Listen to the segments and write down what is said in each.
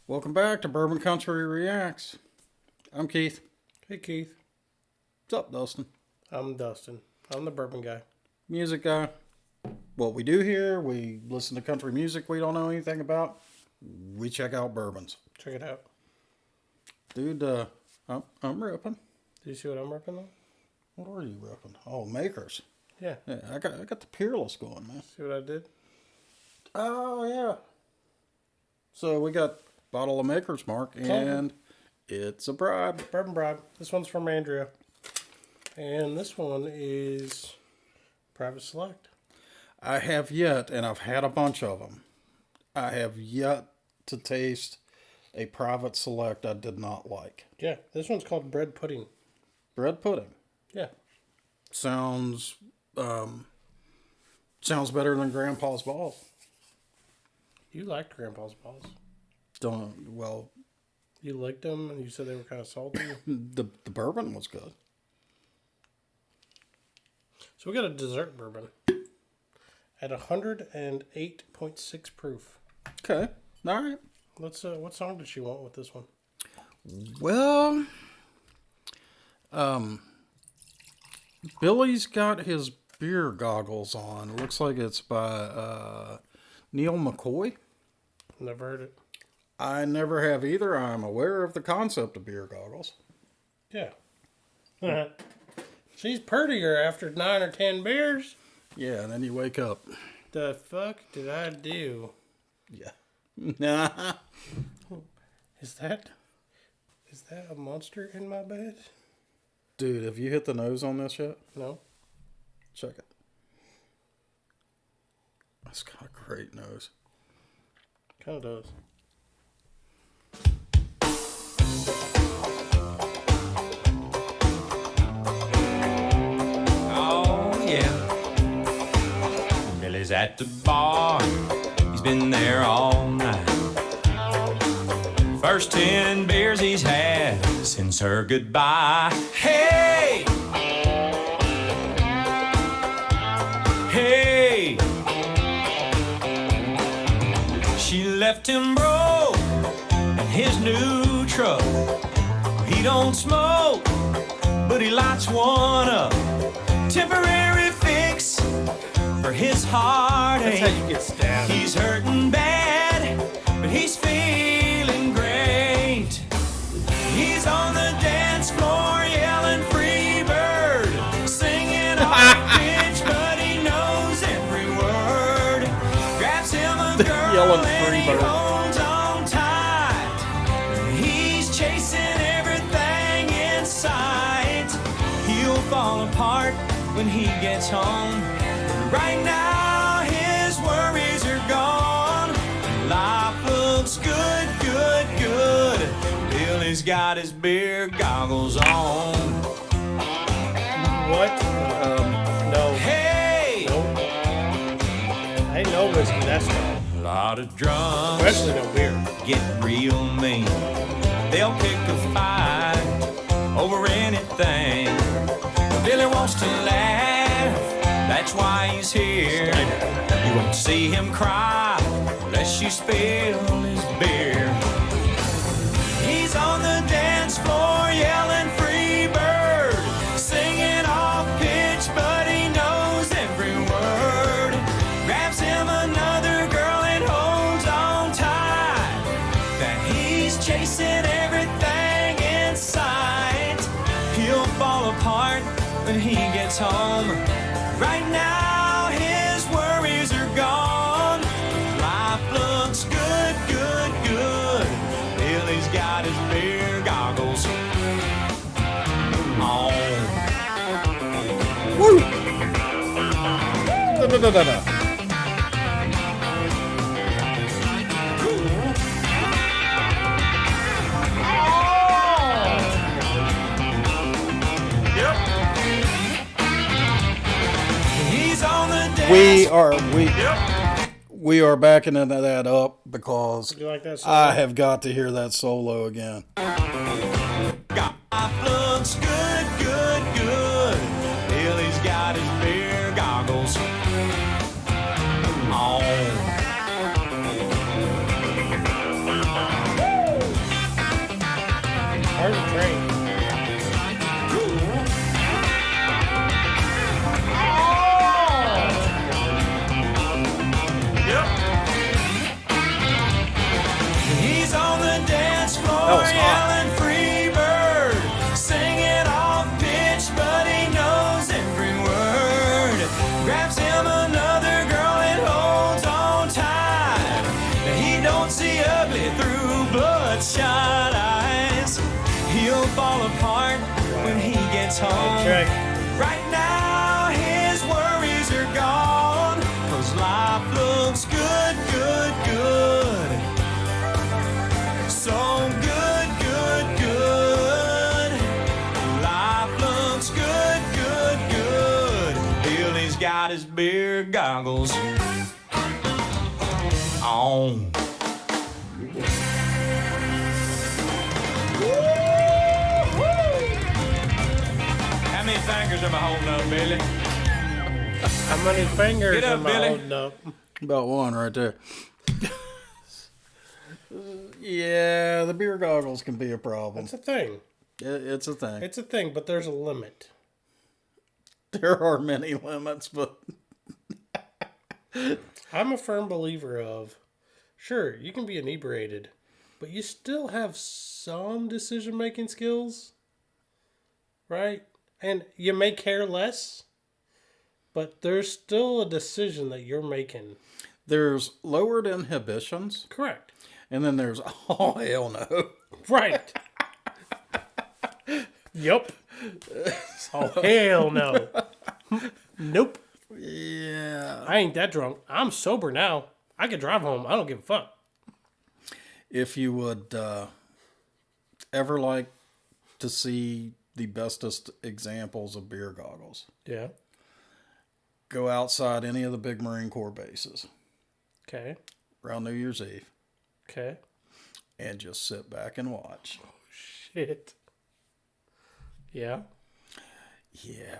Welcome back to Bourbon Country Reacts. I'm Keith. Hey, Keith. What's up, Dustin? I'm Dustin. I'm the bourbon guy. Music guy. What we do here, we listen to country music we don't know anything about. We check out bourbons. Check it out. Dude, I'm ripping. Do you see what I'm ripping on? What are you ripping? Oh, Makers. Yeah. Yeah, I got the Peerless going, man. See what I did? Oh, yeah. So we got bottle of Maker's Mark, and it's a bribe. Bourbon bribe. This one's from Andrea. And this one is Private Select. I have yet, and I've had a bunch of them, I have yet to taste a Private Select I did not like. Yeah, this one's called Bread Pudding. Bread pudding. Yeah. Sounds better than Grandpa's Balls. You liked Grandpa's Balls. You liked them, and you said they were kind of salty. The bourbon was good. So we got a dessert bourbon at 108.6 proof. Okay, all right. Let's. What song did she want with this one? Well, Billy's got his beer goggles on. Looks like it's by Neal McCoy. Never heard it. I never have either. I'm aware of the concept of beer goggles. Yeah. She's prettier after 9 or 10 beers. Yeah, and then you wake up. The fuck did I do? Yeah. Nah. Is that a monster in my bed? Dude, have you hit the nose on this yet? No. Check it. That's got a great nose. Kind of does. Oh, yeah. Billy's at the bar. He's been there all night. First 10 beers he's had since her goodbye. Hey! Hey! She left him broke in his new truck. He don't smoke, but he lights one up. Temporary fix for his heartache. That's how you get stabbed. He's hurting bad, but he's feeling great. He's on the dance floor yelling free bird, singing off pitch, but he knows every word. Grabs him a girl Yelling and free he bird. holds on tight. He's chasing everything in sight. He'll fall apart when he gets home. Right now his worries are gone. Life looks good, good, good. Billy's got his beer goggles on. What? No. Hey! Nope. Ain't no whiskey, that's not. A lot of drunks Especially no beer. get real mean. They'll pick a fight over anything. Billy wants to laugh, that's why he's here. You won't see him cry unless you spill his beer. He's on the dance floor yelling free bird, singing off pitch, but he knows every word. Grabs him another girl and holds on tight. That he's chasing everything in sight. He'll fall apart when he gets home. Right now his worries are gone. Life looks good, good, good. Billy's got his beer goggles on. Woo! Da-da-da-da-da. He's on the dance. We are backing into that up because You like that song? I have got to hear that solo again. Life looks good, good, good. Billy's got his beer goggles on. was hot. yelling free bird, singing off pitch, but he knows every word. Grabs him another girl and holds on tight. He don't see ugly through bloodshot eyes. He'll fall apart when he gets home. Check. Right now his worries are gone, 'cause life looks good, good, good. So good, good, good. Life looks good, good, good. Billy's got his beer goggles on. How many fingers am I holding up, Billy? How many fingers Get up, am I Billy. holding up? About one right there. Yeah, the beer goggles can be a problem. It's a thing. It's a thing. It's a thing, but there's a limit. There are many limits, but I'm a firm believer of, sure, you can be inebriated, but you still have some decision-making skills, right? And you may care less, but there's still a decision that you're making. there's lowered inhibitions, Correct. and then there's oh hell no. Right. Yup. Oh, hell no. Nope. Yeah. I ain't that drunk. I'm sober now. I can drive home. I don't give a fuck. If you would ever like to see the bestest examples of beer goggles, Yeah. go outside any of the big Marine Corps bases Okay. around New Year's Eve Okay. and just sit back and watch. Shit. Yeah. Yeah.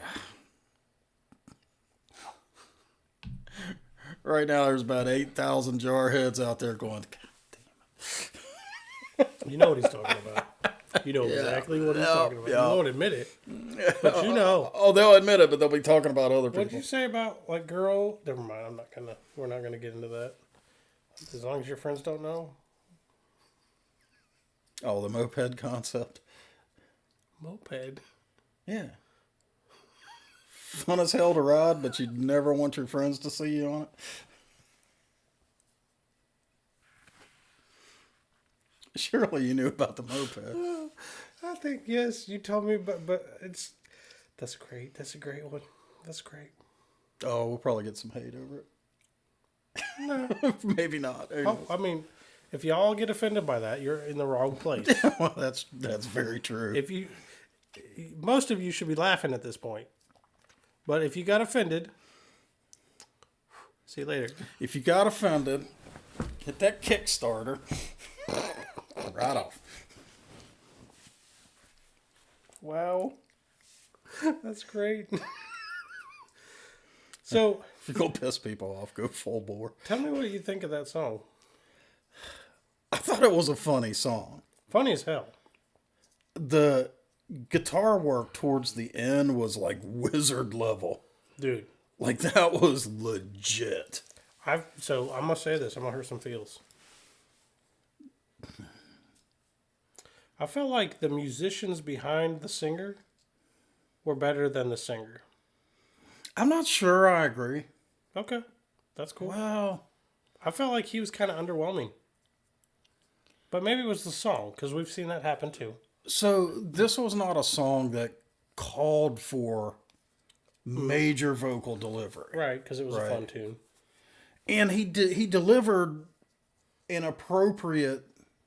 Right now, there's about 8,000 jarheads out there going, God damn it. You know what he's talking about. You know exactly what he's talking about. yeah. You won't admit it. But you know. Oh, they'll admit it, but they'll be talking about other people. What'd you say about, like, girl? Never mind. We're not going to get into that. As long as your friends don't know. Oh, the moped concept. Moped. Yeah. Fun as hell to ride, but you'd never want your friends to see you on it. Surely you knew about the moped. I think, yes, you told me, but that's great. That's a great one. That's great. Oh, we'll probably get some hate over it. No. Maybe not. Oh, I mean, if y'all get offended by that, you're in the wrong place. Well, that's very true. Most of you should be laughing at this point. But if you got offended, see you later. If you got offended, hit that Kickstarter right off. Wow. That's great. So, If you're going to piss people off, go full bore. tell me what you think of that song. I thought it was a funny song. Funny as hell. The guitar work towards the end was like wizard level. Dude. Like that was legit. So I'm going to say this. I'm going to hurt some feels. I felt like the musicians behind the singer were better than the singer. I'm not sure I agree. Okay. That's cool. Well, I felt like he was kind of underwhelming. But maybe it was the song, because we've seen that happen too. so this was not a song that called for major vocal delivery. Right, because it was a fun tune. And he delivered an appropriate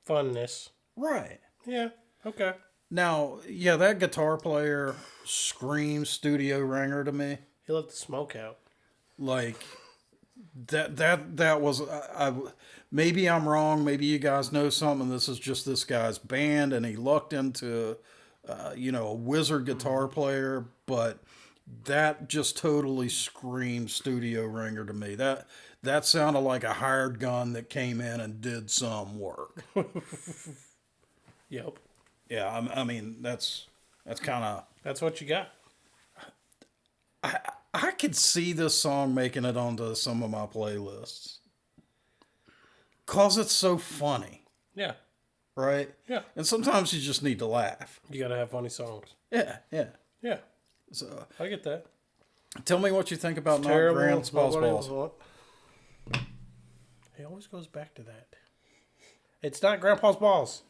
Funness. right. Yeah, okay. Now, yeah, that guitar player screams studio ringer to me. He let the smoke out. Like that was I maybe I'm wrong, maybe you guys know something. This is just this guy's band and he lucked into a wizard guitar player, but that just totally screams studio ringer to me. That sounded like a hired gun that came in and did some work. Yep. Yeah, I mean that's kind of That's what you got. I could see this song making it onto some of my playlists. 'Cause it's so funny. Yeah. right? Yeah. And sometimes you just need to laugh. You gotta have funny songs. Yeah, yeah. Yeah, So I get that. tell me what you think about not Terrible. Grandpa's Nobody balls. else want. He always goes back to that. It's not Grandpa's balls.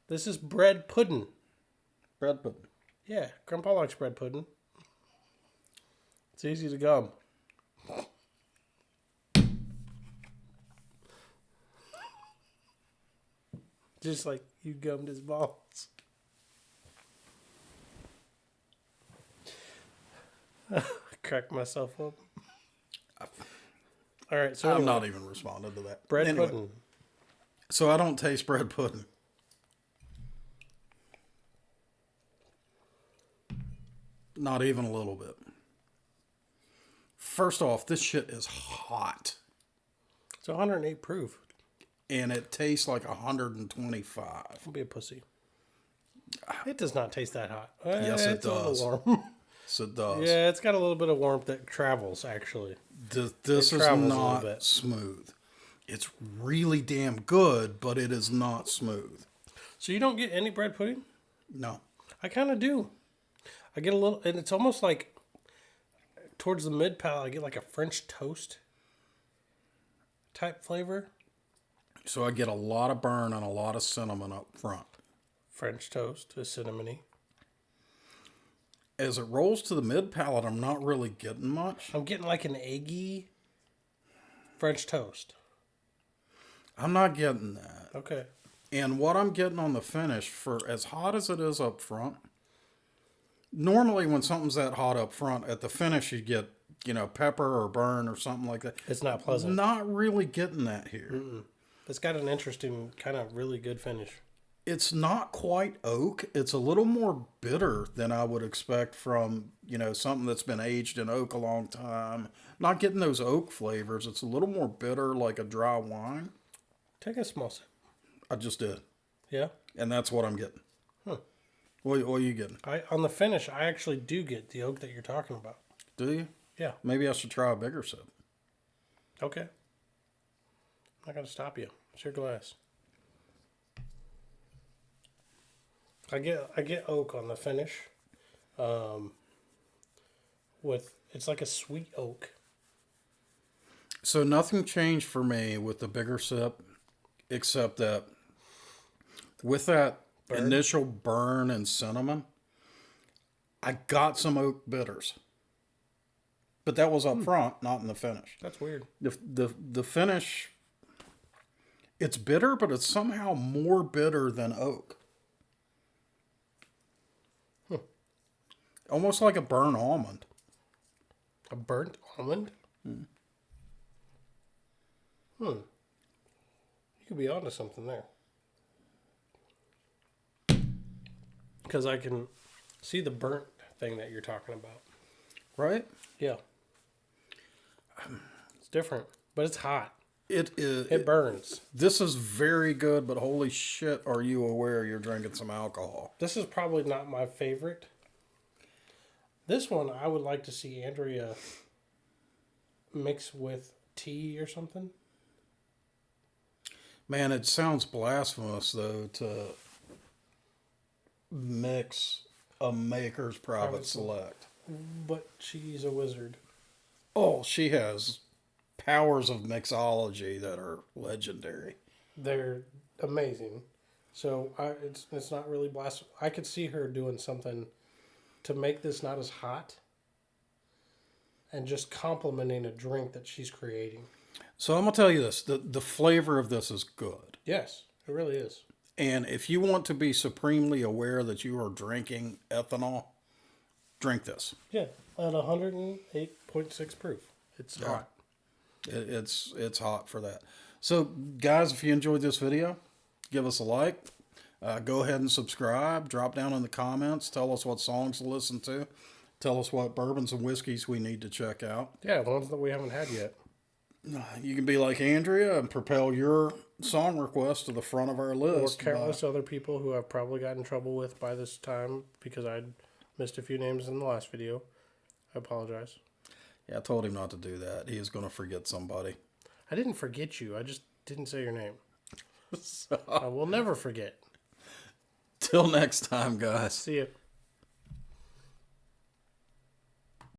This is bread pudding. Bread pudding. Yeah, Grandpa likes bread pudding. It's easy to gum. Just like you gummed his balls. Crack myself up. All right, so I'm anyway, not even responding to that. bread Anyway, pudding. So I don't taste bread pudding. Not even a little bit. First off, this shit is hot. It's 108 proof. And it tastes like 125. Don't be a pussy. It does not taste that hot. Yes, it It's a little does. warm. So it does. Yeah, it's got a little bit of warmth that travels, actually. This It is travels a little not bit. smooth. It's really damn good, but it is not smooth. So you don't get any bread pudding? No. I kind of do. I get a little, and it's almost like towards the mid palate, I get like a French toast type flavor. So I get a lot of burn and a lot of cinnamon up front. French toast is cinnamony. As it rolls to the mid palate, I'm not really getting much. I'm getting like an eggy French toast. I'm not getting that. Okay. And what I'm getting on the finish, for as hot as it is up front, normally when something's that hot up front, at the finish you get, pepper or burn or something like that. It's not pleasant. Not really getting that here. It's got an interesting, kind of really good finish. It's not quite oak. It's a little more bitter than I would expect from, something that's been aged in oak a long time. Not getting those oak flavors. It's a little more bitter, like a dry wine. Take a small sip. I just did. Yeah? And that's what I'm getting. Huh. What are you getting? On the finish, I actually do get the oak that you're talking about. Do you? Yeah. Maybe I should try a bigger sip. Okay. I'm not going to stop you. It's your glass. I get oak on the finish. It's like a sweet oak. So nothing changed for me with the bigger sip, except that with that initial burn and cinnamon, I got some oak bitters. But that was up front, not in the finish. That's weird. The finish, it's bitter, but it's somehow more bitter than oak. Almost like a burnt almond. A burnt almond? You could be onto something there. Because I can see the burnt thing that you're talking about. Right? Yeah. It's different, but it's hot. It is. It burns. This is very good, but holy shit, are you aware you're drinking some alcohol? This is probably not my favorite. This one, I would like to see Andrea mix with tea or something. Man, it sounds blasphemous, though, to mix a Maker's Private Select. But she's a wizard. Oh, she has powers of mixology that are legendary. They're amazing. So it's not really blasphemous. I could see her doing something to make this not as hot and just complementing a drink that she's creating. So I'm going to tell you this. The flavor of this is good. Yes, it really is. And if you want to be supremely aware that you are drinking ethanol, drink this. Yeah, at 108.6 proof. It's hot. It's hot for that. So, guys, if you enjoyed this video, give us a like. Go ahead and subscribe. Drop down in the comments. Tell us what songs to listen to. Tell us what bourbons and whiskeys we need to check out. Yeah, ones that we haven't had yet. You can be like Andrea and propel your song request to the front of our Or list. countless other people who I've probably got in trouble with by this time because I missed a few names in the last video. I apologize. Yeah, I told him not to do that. He is going to forget somebody. I didn't forget you. I just didn't say your name. So, I will never forget. till next time, guys. See you.